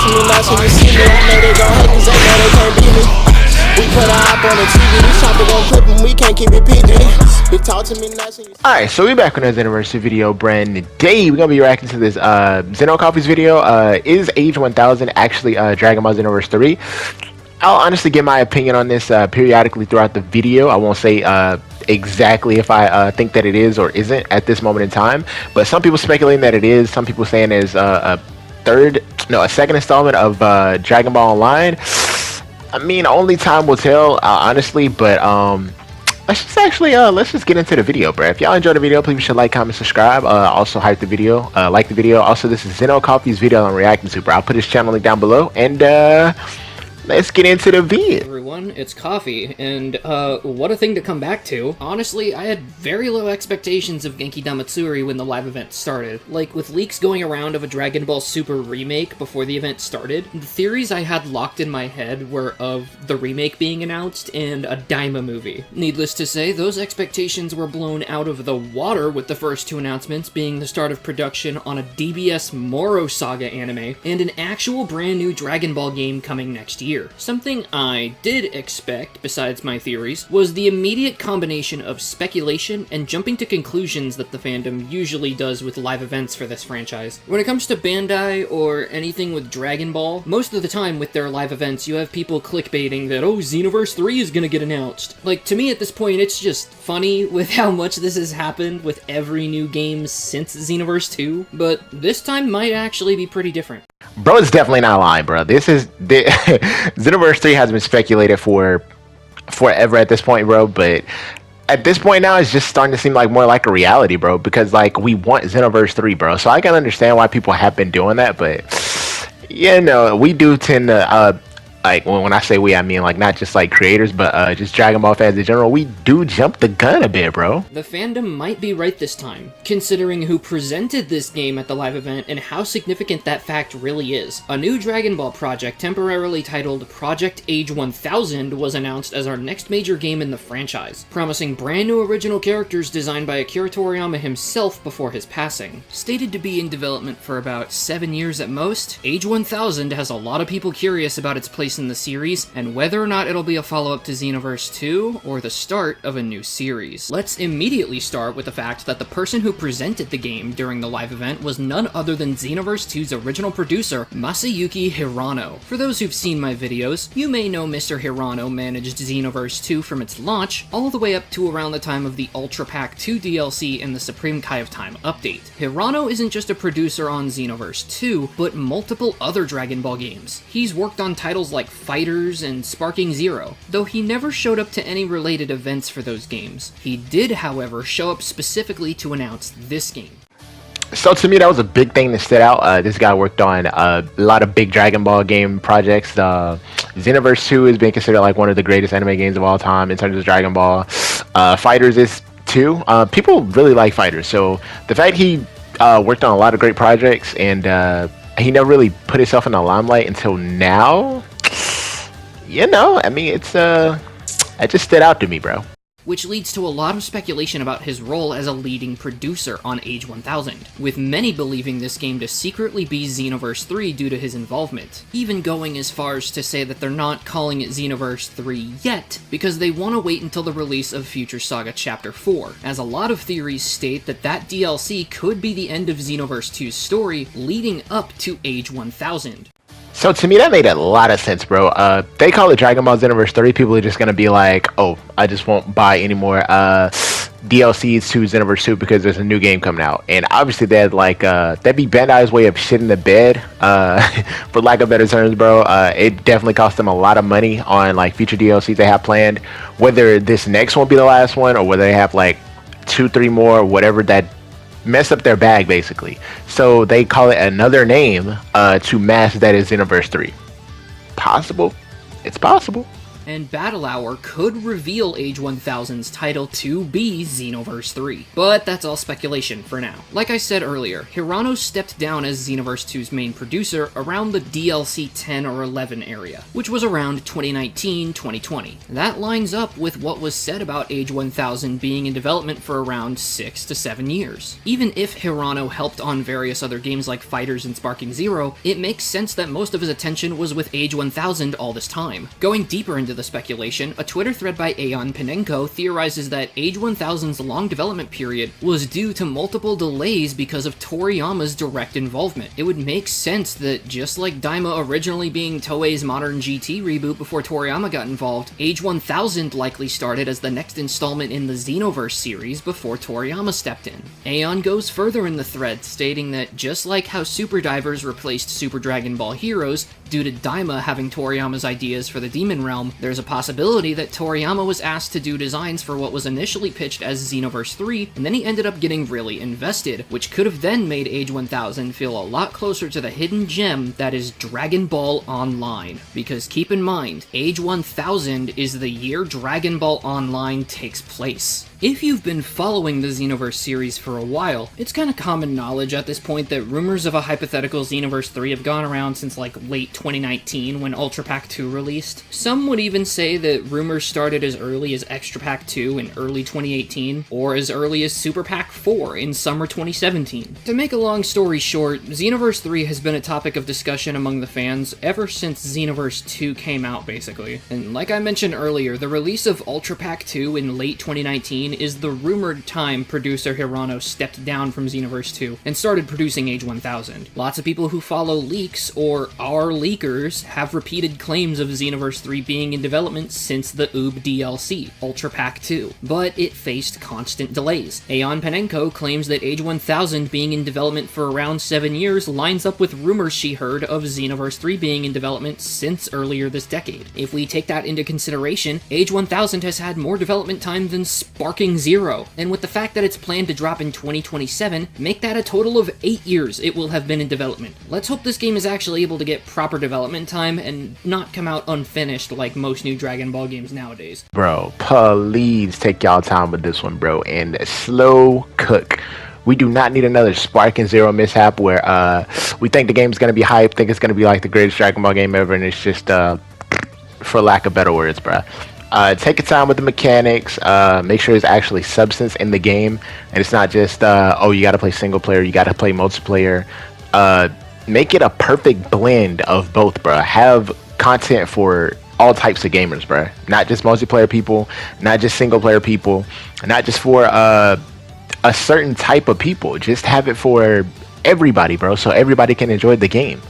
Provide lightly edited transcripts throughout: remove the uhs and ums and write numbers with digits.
touching me now, so you see me. I know they gon' hate, cause they know they can't beat me. We put our op on the TV, this chopper gon' clip him, we can't keep it PG. Big talk to me now, so you see. Alright, so we're back on another Xenoverse video, brand today we're gonna be reacting to this Xeno Coffee's video. Is Age 1000 actually Dragon Ball Xenoverse 3? I'll honestly give my opinion on this periodically throughout the video. I won't say exactly if I think that it is or isn't at this moment in time, but some people speculating that it is, some people saying it's a second installment of Dragon Ball Online. I mean, only time will tell, honestly, but let's just get into the video, bro. If y'all enjoyed the video, please be sure to like, comment, subscribe. Also hype the video, like the video. Also, this is Xeno Coffee's video I'm reacting to, bro. I'll put his channel link down below, and let's get into the vid. Everyone, it's Coffee, and what a thing to come back to. Honestly, I had very low expectations of Genki Damatsuri when the live event started. Like, with leaks going around of a Dragon Ball Super remake before the event started, the theories I had locked in my head were of the remake being announced and a Daima movie. Needless to say, those expectations were blown out of the water with the first two announcements being the start of production on a DBS Moro Saga anime and an actual brand new Dragon Ball game coming next year. Something I did expect, besides my theories, was the immediate combination of speculation and jumping to conclusions that the fandom usually does with live events for this franchise. When it comes to Bandai or anything with Dragon Ball, most of the time with their live events you have people clickbaiting that, oh, Xenoverse 3 is gonna get announced. Like, to me at this point it's just funny with how much this has happened with every new game since Xenoverse 2, but this time might actually be pretty different. Bro, it's definitely not lying, bro. Xenoverse 3 has been speculated for forever at this point, bro, but at this point now it's just starting to seem like more like a reality, bro, because like we want Xenoverse 3, bro. So I can understand why people have been doing that, but you know, we do tend to like, when I say we, I mean like not just like creators, but just Dragon Ball fans in general, we do jump the gun a bit, bro. The fandom might be right this time, considering who presented this game at the live event and how significant that fact really is. A new Dragon Ball project temporarily titled Project Age 1000 was announced as our next major game in the franchise, promising brand new original characters designed by Akira Toriyama himself before his passing. Stated to be in development for about 7 years at most, Age 1000 has a lot of people curious about its place in the series, and whether or not it'll be a follow-up to Xenoverse 2, or the start of a new series. Let's immediately start with the fact that the person who presented the game during the live event was none other than Xenoverse 2's original producer, Masayuki Hirano. For those who've seen my videos, you may know Mr. Hirano managed Xenoverse 2 from its launch, all the way up to around the time of the Ultra Pack 2 DLC and the Supreme Kai of Time update. Hirano isn't just a producer on Xenoverse 2, but multiple other Dragon Ball games. He's worked on titles like Fighters and Sparking Zero, though he never showed up to any related events for those games. He did, however, show up specifically to announce this game. So to me, that was a big thing that stood out. This guy worked on a lot of big Dragon Ball game projects. Xenoverse 2 has been considered like one of the greatest anime games of all time in terms of Dragon Ball. Fighters is too. People really like Fighters, so the fact he worked on a lot of great projects and he never really put himself in the limelight until now, you know, I mean, it's it just stood out to me, bro. Which leads to a lot of speculation about his role as a leading producer on Age 1000, with many believing this game to secretly be Xenoverse 3 due to his involvement, even going as far as to say that they're not calling it Xenoverse 3 yet, because they want to wait until the release of Future Saga Chapter 4, as a lot of theories state that that DLC could be the end of Xenoverse 2's story leading up to Age 1000. So to me, that made a lot of sense, bro. They call it Dragon Ball Xenoverse 3. People are just gonna be like, oh, I just won't buy any more DLCs to Xenoverse 2 because there's a new game coming out. And obviously that'd be Bandai's way of shitting the bed, for lack of better terms, bro. It definitely cost them a lot of money on like future DLCs they have planned. Whether this next one be the last one or whether they have like 2-3 more, whatever, that mess up their bag basically, so they call it another name to mask that is Xenoverse 3. Possible. It's possible. and Battle Hour could reveal Age 1000's title to be Xenoverse 3. But that's all speculation for now. Like I said earlier, Hirano stepped down as Xenoverse 2's main producer around the DLC 10 or 11 area, which was around 2019-2020. That lines up with what was said about Age 1000 being in development for around 6 to 7 years. Even if Hirano helped on various other games like Fighters and Sparking Zero, it makes sense that most of his attention was with Age 1000 all this time. Going deeper into the speculation, a Twitter thread by Aeon Penenko theorizes that Age 1000's long development period was due to multiple delays because of Toriyama's direct involvement. It would make sense that just like Daima originally being Toei's modern GT reboot before Toriyama got involved, Age 1000 likely started as the next installment in the Xenoverse series before Toriyama stepped in. Aeon goes further in the thread, stating that just like how Super Divers replaced Super Dragon Ball Heroes due to Daima having Toriyama's ideas for the Demon Realm, there's a possibility that Toriyama was asked to do designs for what was initially pitched as Xenoverse 3, and then he ended up getting really invested, which could have then made Age 1000 feel a lot closer to the hidden gem that is Dragon Ball Online. Because keep in mind, Age 1000 is the year Dragon Ball Online takes place. If you've been following the Xenoverse series for a while, it's kind of common knowledge at this point that rumors of a hypothetical Xenoverse 3 have gone around since like late 2019 when Ultra Pack 2 released. Some would even say that rumors started as early as Extra Pack 2 in early 2018, or as early as Super Pack 4 in summer 2017. To make a long story short, Xenoverse 3 has been a topic of discussion among the fans ever since Xenoverse 2 came out, basically. And like I mentioned earlier, the release of Ultra Pack 2 in late 2019 is the rumored time producer Hirano stepped down from Xenoverse 2 and started producing Age 1000. Lots of people who follow leaks, or are leakers, have repeated claims of Xenoverse 3 being in development since the OOB DLC, Ultra Pack 2, but it faced constant delays. Aeon Penenko claims that Age 1000 being in development for around 7 years lines up with rumors she heard of Xenoverse 3 being in development since earlier this decade. If we take that into consideration, Age 1000 has had more development time than Sparking Zero, and with the fact that it's planned to drop in 2027, make that a total of 8 years it will have been in development. Let's hope this game is actually able to get proper development time and not come out unfinished like most new Dragon Ball games nowadays. Bro, please take y'all time with this one, bro, and slow cook. We do not need another Spark and Zero mishap where we think the game's going to be hyped, think it's going to be like the greatest Dragon Ball game ever, and it's just, for lack of better words, bro. Take your time with the mechanics, make sure there's actually substance in the game, and it's not just, oh, you gotta play single player, you gotta play multiplayer. Make it a perfect blend of both, bruh. Have content for all types of gamers, bruh. Not just multiplayer people, not just single player people, not just for a certain type of people. Just have it for everybody, bro, so everybody can enjoy the game.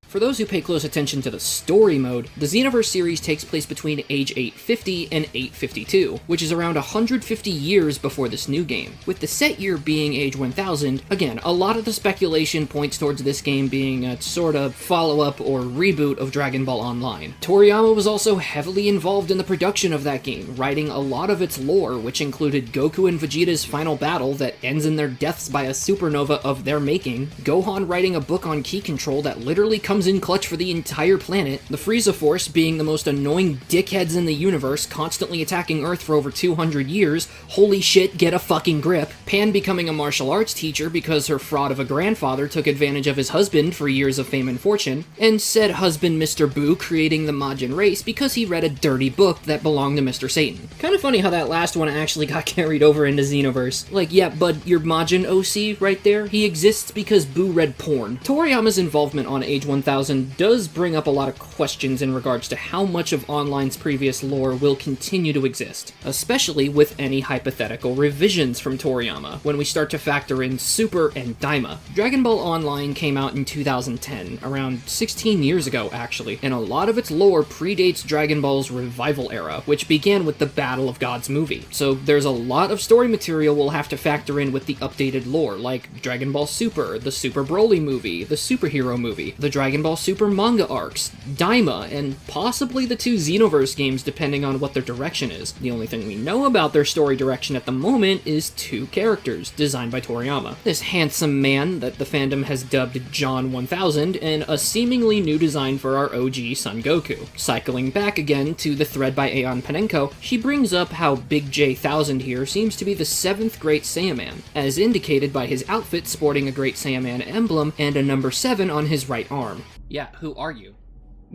For those who pay close attention to the story mode, the Xenoverse series takes place between age 850 and 852, which is around 150 years before this new game. With the set year being Age 1000, again, a lot of the speculation points towards this game being a sort of follow-up or reboot of Dragon Ball Online. Toriyama was also heavily involved in the production of that game, writing a lot of its lore, which included Goku and Vegeta's final battle that ends in their deaths by a supernova of their making, Gohan writing a book on ki control that literally comes in clutch for the entire planet, the Frieza Force being the most annoying dickheads in the universe, constantly attacking Earth for over 200 years, holy shit, get a fucking grip, Pan becoming a martial arts teacher because her fraud of a grandfather took advantage of his husband for years of fame and fortune, and said husband Mr. Boo creating the Majin race because he read a dirty book that belonged to Mr. Satan. Kind of funny how that last one actually got carried over into Xenoverse. Like, yeah, bud, your Majin OC right there, he exists because Boo read porn. Toriyama's involvement on Age 1000 does bring up a lot of questions in regards to how much of Online's previous lore will continue to exist, especially with any hypothetical revisions from Toriyama, when we start to factor in Super and Daima. Dragon Ball Online came out in 2010, around 16 years ago actually, and a lot of its lore predates Dragon Ball's revival era, which began with the Battle of Gods movie. So there's a lot of story material we'll have to factor in with the updated lore, like Dragon Ball Super, the Super Broly movie, the Superhero movie, the Dragon Dragon Ball Super manga arcs, Daima, and possibly the 2 Xenoverse games depending on what their direction is. The only thing we know about their story direction at the moment is 2 characters, designed by Toriyama. This handsome man that the fandom has dubbed John 1000, and a seemingly new design for our OG Son Goku. Cycling back again to the thread by Aeon Panenko, she brings up how Big J 1000 here seems to be the 7th Great Saiyaman, as indicated by his outfit sporting a Great Saiyaman emblem and a number 7 on his right arm. Yeah, who are you?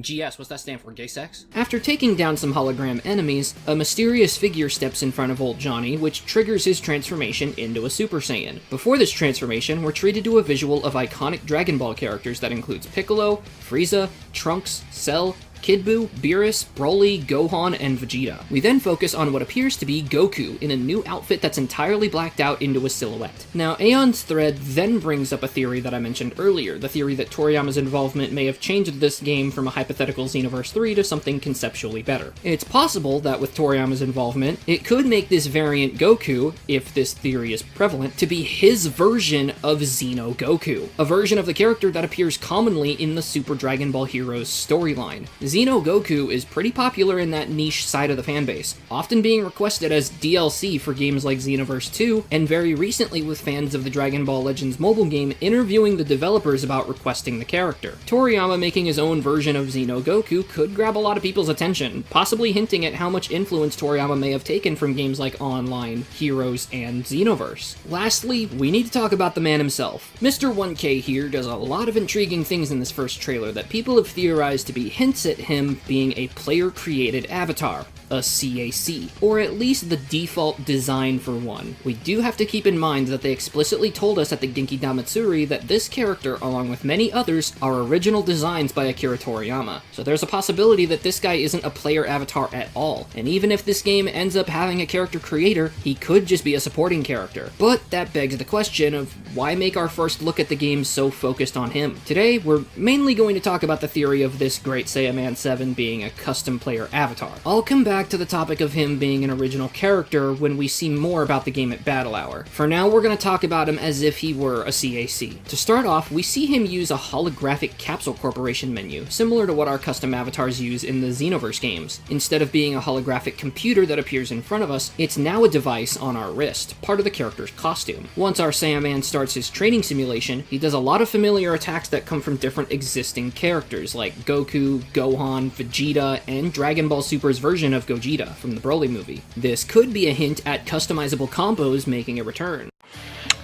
GS, what's that stand for, gay sex? After taking down some hologram enemies, a mysterious figure steps in front of old Johnny, which triggers his transformation into a Super Saiyan. Before this transformation, we're treated to a visual of iconic Dragon Ball characters that includes Piccolo, Frieza, Trunks, Cell, Kid Buu, Beerus, Broly, Gohan, and Vegeta. We then focus on what appears to be Goku in a new outfit that's entirely blacked out into a silhouette. Now, Aeon's thread then brings up a theory that I mentioned earlier, the theory that Toriyama's involvement may have changed this game from a hypothetical Xenoverse 3 to something conceptually better. It's possible that with Toriyama's involvement, it could make this variant Goku, if this theory is prevalent, to be his version of Xeno Goku, a version of the character that appears commonly in the Super Dragon Ball Heroes storyline. Xeno Goku is pretty popular in that niche side of the fanbase, often being requested as DLC for games like Xenoverse 2, and very recently with fans of the Dragon Ball Legends mobile game interviewing the developers about requesting the character. Toriyama making his own version of Xeno Goku could grab a lot of people's attention, possibly hinting at how much influence Toriyama may have taken from games like Online, Heroes, and Xenoverse. Lastly, we need to talk about the man himself. Mr. 1K here does a lot of intriguing things in this first trailer that people have theorized to be hints at him being a player-created avatar, a CAC, or at least the default design for one. We do have to keep in mind that they explicitly told us at the Genki Damatsuri that this character, along with many others, are original designs by Akira Toriyama. So there's a possibility that this guy isn't a player avatar at all, and even if this game ends up having a character creator, he could just be a supporting character. But that begs the question of why make our first look at the game so focused on him? Today, we're mainly going to talk about the theory of this Great Saiyaman 7 being a custom player avatar. I'll come back to the topic of him being an original character when we see more about the game at Battle Hour. For now, we're going to talk about him as if he were a CAC. To start off, we see him use a holographic Capsule Corporation menu, similar to what our custom avatars use in the Xenoverse games. Instead of being a holographic computer that appears in front of us, it's now a device on our wrist, part of the character's costume. Once our Saiyaman starts his training simulation, he does a lot of familiar attacks that come from different existing characters, like Goku, Gohan, Vegeta, and Dragon Ball Super's version of Gogeta from the Broly movie. This could be a hint at customizable combos making a return.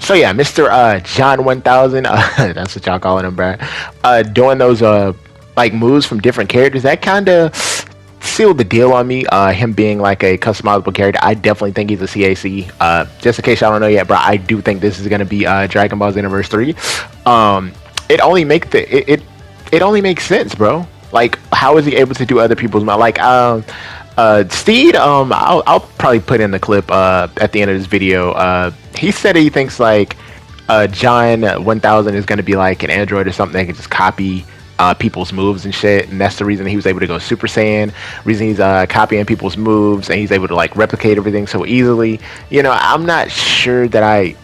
So yeah, Mr. John 1000, that's what y'all calling him, bro. Doing those like moves from different characters, that kind of sealed the deal on me. Him being like a customizable character, I definitely think he's a CAC. Just in case y'all don't know yet, bro, I do think this is gonna be Dragon Ball Xenoverse 3. It only makes sense, bro. Like, how is he able to do other people's mouth? Like, Steed, I'll probably put in the clip at the end of this video. He said he thinks like John 1000 is going to be like an android or something that can just copy people's moves and shit, and that's the reason he was able to go Super Saiyan. Reason he's copying people's moves and he's able to like replicate everything so easily. You know, I'm not sure that I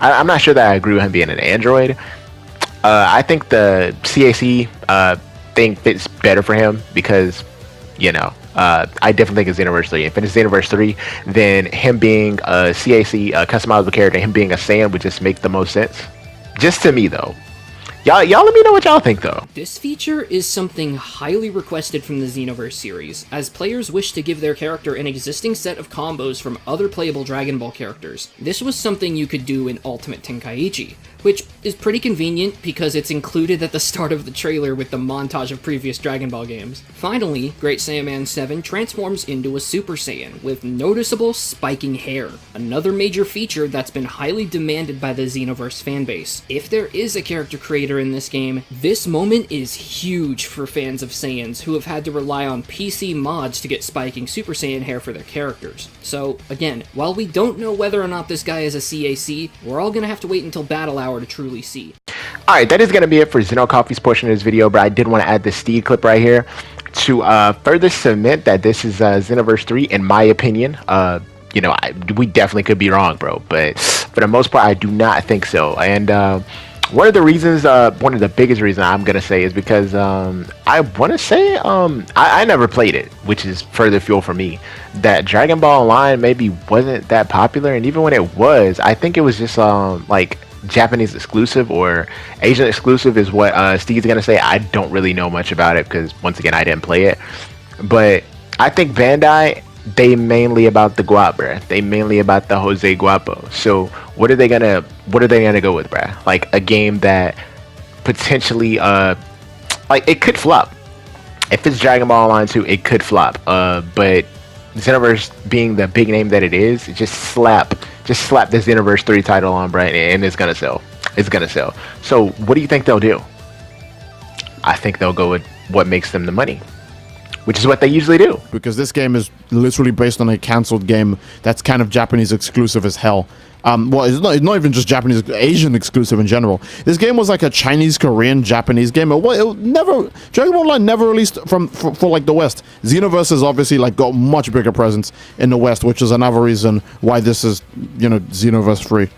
agree with him being an android. I think the CAC thing fits better for him because, you know, I definitely think it's Xenoverse 3. If it's Xenoverse 3, then him being a CAC, a customizable character, him being a Saiyan would just make the most sense. Just to me, though. Y'all let me know what y'all think, though. This feature is something highly requested from the Xenoverse series, as players wish to give their character an existing set of combos from other playable Dragon Ball characters. This was something you could do in Ultimate Tenkaichi, which is pretty convenient because it's included at the start of the trailer with the montage of previous Dragon Ball games. Finally, Great Saiyaman 7 transforms into a Super Saiyan with noticeable spiking hair, another major feature that's been highly demanded by the Xenoverse fanbase. If there is a character creator in this game, this moment is huge for fans of Saiyans who have had to rely on PC mods to get spiking Super Saiyan hair for their characters. So, again, while we don't know whether or not this guy is a CAC, we're all gonna have to wait until Battle Hour to truly see. Alright, that is going to be it for Xeno Coffee's portion of this video, but I did want to add this Steed clip right here to further cement that this is Xenoverse 3, in my opinion. You know, we definitely could be wrong, bro, but for the most part, I do not think so. And one of the reasons, one of the biggest reasons I'm gonna say is because I want to say I never played it, which is further fuel for me that Dragon Ball Online maybe wasn't that popular, and even when it was, I think it was just like Japanese exclusive or Asian exclusive is what Steve's gonna say. I don't really know much about it because once again I didn't play it, but I think Bandai, they mainly about the guap, bruh. They mainly about the Jose Guapo. So what are they gonna go with, bruh? Like a game that potentially like it could flop. If it's Dragon Ball Online 2, it could flop. But Xenoverse being the big name that it is, just slap the Xenoverse 3 title on, bruh, and it's gonna sell. It's gonna sell. So what do you think they'll do? I think they'll go with what makes them the money, which is what they usually do. Because this game is literally based on a cancelled game that's kind of Japanese exclusive as hell. Well, it's not even just Japanese, Asian exclusive in general. This game was like a Chinese, Korean, Japanese game. It never, Dragon Ball Online never released for like the West. Xenoverse has obviously like got much bigger presence in the West, which is another reason why this is, you know, Xenoverse free.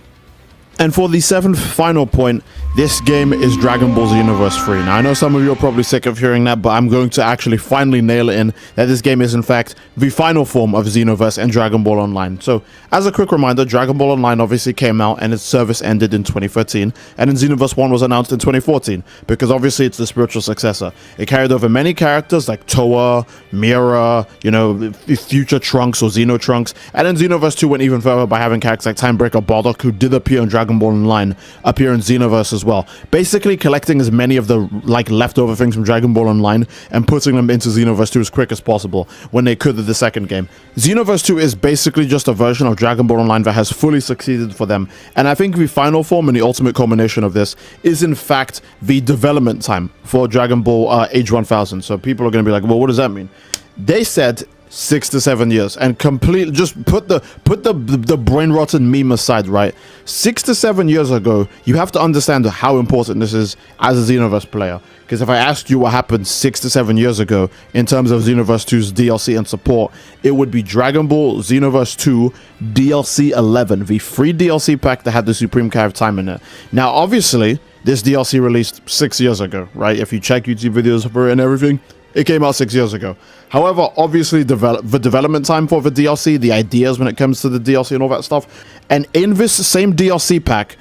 And for the seventh final point, this game is Dragon Ball Xenoverse free. Now, I know some of you are probably sick of hearing that, but I'm going to actually finally nail it in that this game is, in fact, the final form of Xenoverse and Dragon Ball Online. So, as a quick reminder, Dragon Ball Online obviously came out and its service ended in 2013, and then Xenoverse 1 was announced in 2014, because obviously it's the spiritual successor. It carried over many characters like Toa, Mira, you know, future Trunks or Xeno Trunks, and then Xenoverse 2 went even further by having characters like Timebreaker Bardock, who did appear in Dragon Ball Online, appear in Xenoverse as well. Basically collecting as many of the like leftover things from Dragon Ball Online and putting them into Xenoverse 2 as quick as possible when they could with the second game. Xenoverse 2 is basically just a version of Dragon Ball Online that has fully succeeded for them, and I think the final form and the ultimate culmination of this is in fact the development time for Dragon Ball Age 1000. So people are going to be like, well, what does that mean? They said 6 to 7 years, and completely just put the brain rotten meme aside, right? 6 to 7 years ago, you have to understand how important this is as a Xenoverse player. Because if I asked you what happened 6 to 7 years ago in terms of Xenoverse 2's DLC and support, it would be Dragon Ball Xenoverse 2 DLC 11, the free DLC pack that had the Supreme Kai of Time in it. Now, obviously, this DLC released 6 years ago, right? If you check YouTube videos for it and everything, it came out 6 years ago. However, obviously, the development time for the DLC, the ideas when it comes to the DLC and all that stuff, and in this same DLC pack,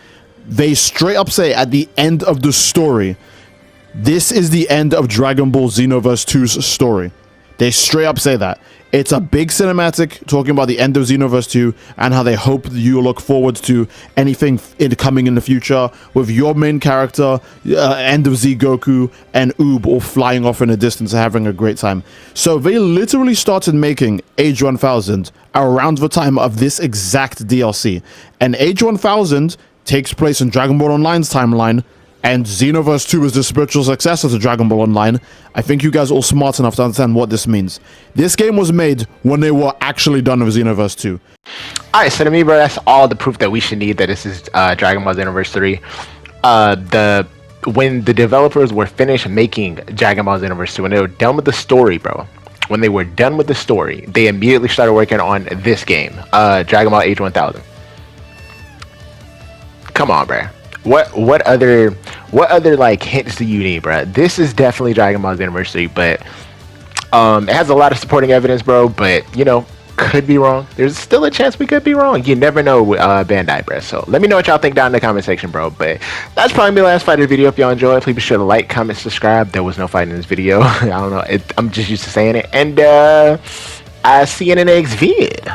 they straight up say at the end of the story, this is the end of Dragon Ball Xenoverse 2's story. They straight up say that. It's a big cinematic talking about the end of Xenoverse 2 and how they hope you look forward to anything coming in the future with your main character, end of Z Goku, and Oob all flying off in the distance and having a great time. So they literally started making Age 1000 around the time of this exact DLC. And Age 1000 takes place in Dragon Ball Online's timeline, and Xenoverse 2 is the spiritual successor to Dragon Ball Online. I think you guys are all smart enough to understand what this means. This game was made when they were actually done with Xenoverse 2. Alright, so to me, bro, that's all the proof that we should need that this is Dragon Ball Xenoverse 3. When the developers were finished making Dragon Ball Xenoverse 2, when they were done with the story, bro, when they were done with the story, they immediately started working on this game, Dragon Ball Age 1000. Come on, bro. What other like hints do you need, bro? This is definitely Dragon Ball Xenoverse 3, but it has a lot of supporting evidence, bro. But you know, could be wrong. There's still a chance we could be wrong. You never know with Bandai, bro. So let me know what y'all think down in the comment section, bro. But that's probably my last fighter video. If y'all enjoyed, please be sure to like, comment, subscribe. There was no fight in this video. I don't know. I'm just used to saying it. And I see you in the next vid.